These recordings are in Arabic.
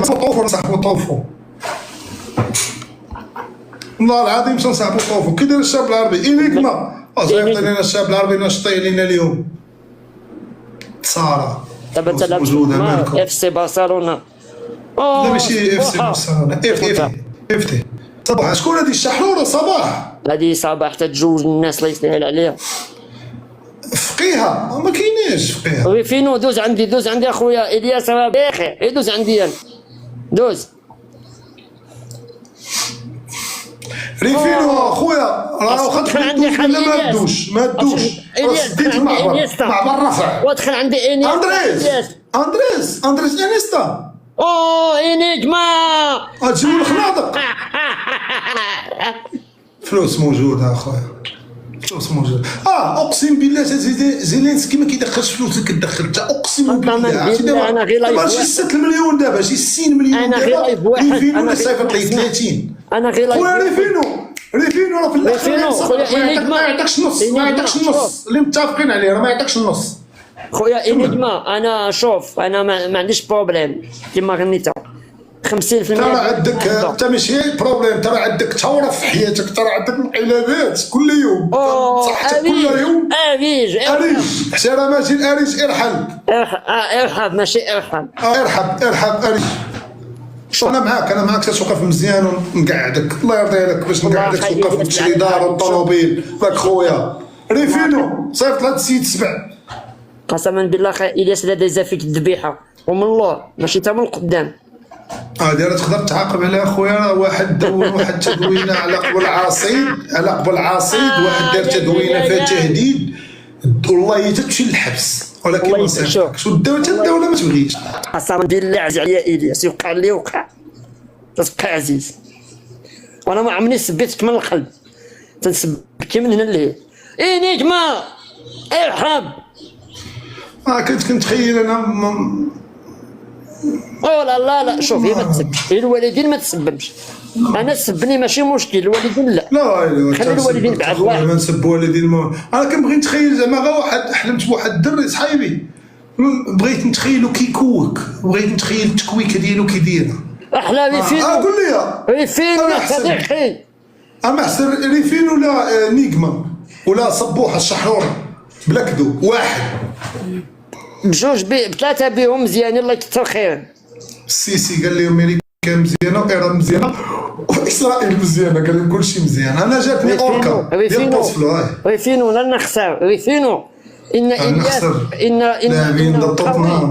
طوفو نصاحبو طوفو، والله العظيم تنصاحبو طوفو. كي داير الشاب العربي انيغما صيفط لنا الشاب العربي نشطي لنا اليوم ساره دابا تلعب مع اف سي برشلونه. لا ماشي اف سي برشلونه، اف تي. صباح شكون هادي الشحروره؟ صباح هادي صباح تتجوج الناس الله يسهل عليها. فقيها ما كايناش فقيها. وي فينو دوز عندي اخويا الياس راه بخير، دوز عندي انا دوز. ريفينو اخويا راه واخا عندي لا ما دوش سديت المعبر الرفع ودخل عندي اندريس انيستا. انيجما غتجيبو الخناطق. فلوس موجوده اخويا، فلوس موجوده. اقسم بالله زيلينسكي ما كيدخلش فلوس اللي كتدخل انت، اقسم بالله. انا غير لايف شي 6 مليون دابا، شي 60 مليون انا غير لايف واحد. ريفينو صيفط ليه 30. انا غير لايف خويا ريفينو راه في الاخر ما يعطيكش النص اللي متفقين عليه، راه ما يعطيكش النص. خويا انيجما انا شوف انا ما عنديش بروبليم كيما غنيت 50%. ترى عندك انت ماشي بروبليم، ترى عندك ثوره في حياتك، ترى عندك انقلابات كل يوم. صحتك كل يوم اريج حتى راه ماشي الاريج ارحب ماشي ارحب اريج. انا معاك تتوقف مزيان ونقعدك الله يرضي عليك باش نقعدك توقف تشري دار وطوموبيل راك خويا. ريفينو صيفط لهاد السيد 7 قسما بالله الياس لا دايزه فيك الذبيحه ومن الله ماشي تا من القدام. هادي راه تقدر تعاقب عليها خويا. راه واحد دون واحد تدوينه على قبل عصيد واحد دار تدوينه فيها تهديد والله تمشي للحبس، ولكن ما صيفطكش والدوله ما تبغيش. قسما بالله عزيز عليا الياس يوقع اللي وقع تبقى عزيز، وانا ما عمرني سبيتك من القلب، تنسبك من هنا لهيه. نجمه ارحب. كنت كنتخيل انا لا شوف هي ما تسبش، هي الوالدين ما تسببش. انا سبني ماشي مشكل، الوالدين لا خلي الوالدين بعد الله ما نسب والدين. انا كنبغي نتخيل زعما غير واحد حلمت بواحد الدري صحيبي، بغيت نتخيلو كيكوك، بغيت نتخيل التكويكه ديالو كي دايره. احلى ريفينو قول لي ريفينو يا صديقي. اما احسن ريفينو ولا نيغما ولا صبوحه الشحرور بلا كذوب واحد بجوج بثلاثه بهم مزيانين الله يكثر خيرا. السيسي قال لي امريكا مزيانه وايران مزيانه واسرائيل مزيانه، قال لهم كلشي مزيان. انا جاتني اوركا ديال بوصفلو. ريفينو لن نخسر ريفينو. ان الياس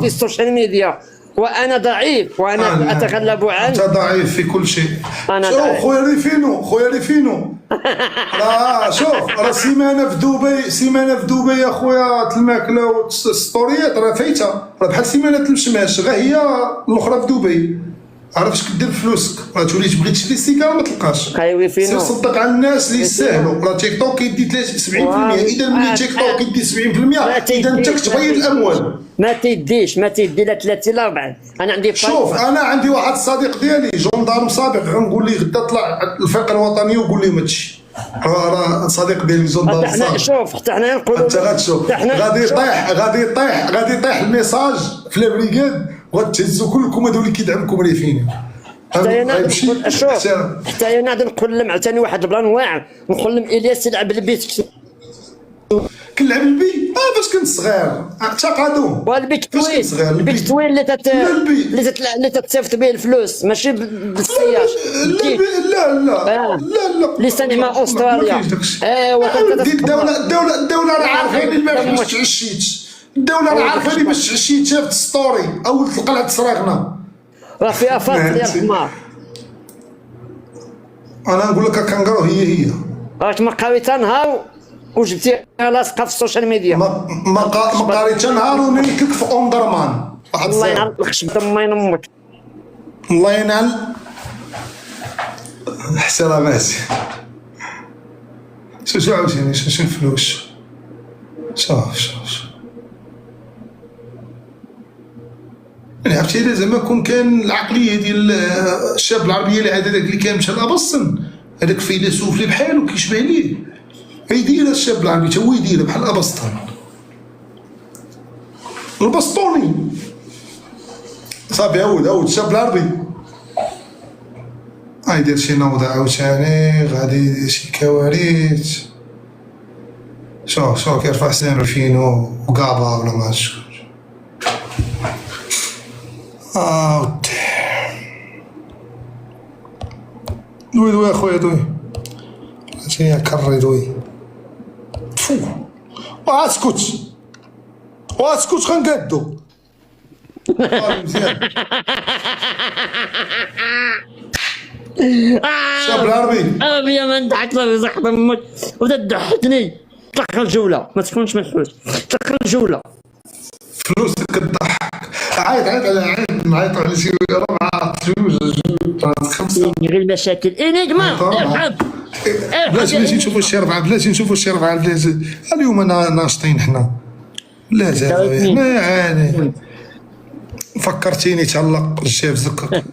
في السوشيال ميديا وانا ضعيف وانا اتغلب عنه. انت ضعيف في كل شيء. شوف خويا ريفينو شوف راه سيمانه في دبي يا خويا الماكله والسطوريات راه فايته، راه بحال سيمانه المشماش غير هي الاخرى في دبي. عرفت اش كدير بفلوسك، راه تولي تبغي تشري سيجاره ما تلقاش. سير صدق على الناس اللي يستاهلوا. راه تيك توك يدي 70%، اذا ملي تيك توك يدي 70% اذا انت كتبيض الاموال. ما تيدي لا 30 لا 40. انا عندي شوف انا عندي واحد الصديق ديالي جندارم سابق، غنقول ليه غدا طلع الفقره الوطنيه وقول ليه ماتشي. راه صديق ديالي جندارم سابق. شوف حتى حنا نقولوا انت غتشوف غادي يطيح الميساج في لابريكاد وغتهزوا كلكم هذول اللي كيدعمكم ريفينو. حتى انا غادي نقول عاوتاني واحد البلان واعر، نقول لهم الياس يلعب البيت كنلعب البي فاش كنت صغير اعتقدوا البيك توين اللي تتصيفط به الفلوس ماشي بالسياج. لا اللي صنع مع استراليا. ديك الدوله راه عارفين ما باش تعشيتش، الدوله راه عارفين باش تعشيت شافت ستوري او القلعه صراغنا راه فيها فرق ديال الحمار. انا نقول لك كنقراو هي راك ما قريتها نهار وجبتيها لاصقه في السوشيال ميديا. ما قريتها نهار ونيكك في اوندرمان. الله ينعل الخشب ما ينمك. الله ينعل احتراماتي. شو عاوتاني شو الفلوس. شوف يعني عرفتي الا زعما كون كان العقليه ديال الشاب العربيه اللي هذاك اللي كان مشى لابسطن، هذاك فيلسوف اللي بحالو كيشبه ليه يدير الشاب العربي تا هو يدير بحال الابسطون البسطوني. صافي عود الشاب العربي غيدير شي نوضة عاوتاني، غادي يدير شي كوارث. شوف كيرفع سنانو فينو وكابا ولا ما عرفتش. ودي دوي اخويا دوي، عرفتيني كري دوي. تفو واسكت غنقادو. مزيان الشاب العربي يا من ضحكت في زحمة امك وتضحكني. طلق الجولة ما تكونش منحوس، طلق الجولة. فلوسك كضحك. عيط على شي راه مع جوج خمسة. غير المشاكل. نجمة ارحب بلاتي نشوفوا الشي ربعة بلاتي. اليوم ناشطين حنا لا زال حنا عادي. فكرتيني تعلق الجاف زكك.